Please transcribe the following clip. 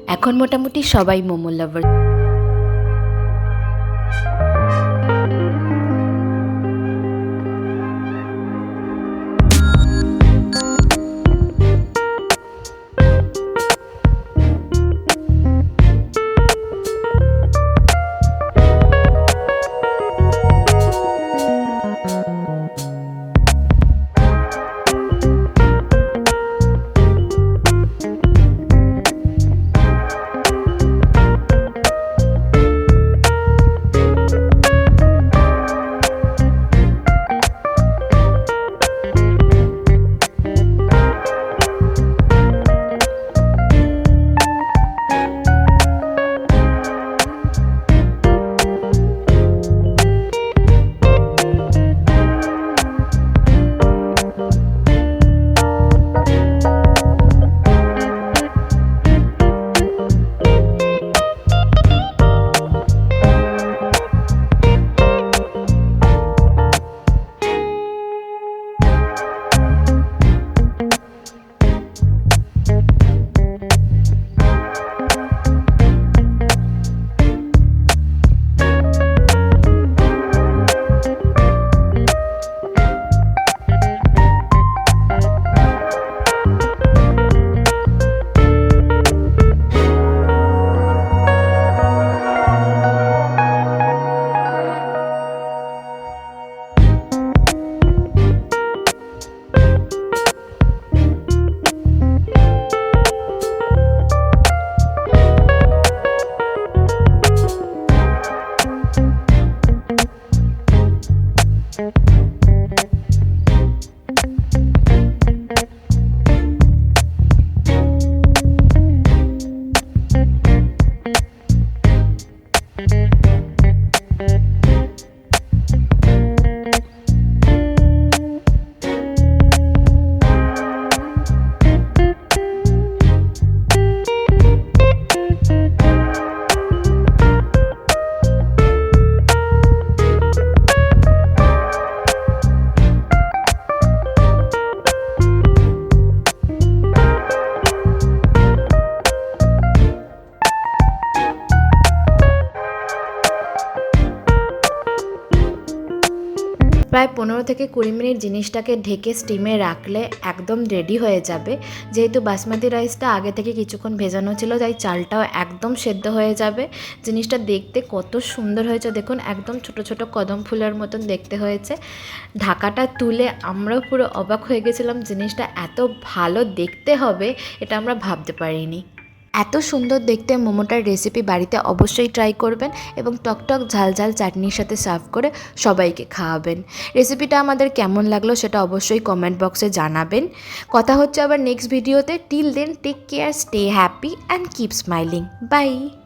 এখন মোটামুটি সবাই মোমো লাভার। প্রায় 15 থেকে 20 মিনিট জিনিসটাকে ঢেকে স্টিমে রাখলে একদম রেডি হয়ে যাবে। যেহেতু বাসমতি রাইসটা আগে থেকে কিছুক্ষণ ভেজানো ছিল, তাই চালটাও একদম সেদ্ধ হয়ে যাবে। জিনিসটা দেখতে কত সুন্দর হয়েছে দেখুন, একদম ছোট ছোট কদম ফুলের মতন দেখতে হয়েছে। ঢাকাটা তুলে আমরাও পুরো অবাক হয়ে গেছিলাম, জিনিসটা এত ভালো দেখতে হবে এটা আমরা ভাবতে পারিনি। এত সুন্দর দেখতে মোমোটার রেসিপি বাড়িতে অবশ্যই ট্রাই করবেন এবং টকটক ঝাল ঝাল চাটনির সাথে সার্ভ করে সবাইকে খাওয়াবেন। রেসিপিটা আমাদের কেমন লাগলো সেটা অবশ্যই কমেন্ট বক্সে জানাবেন। কথা হচ্ছে আবার নেক্সট ভিডিওতে। Till then take care, stay happy and keep smiling. By.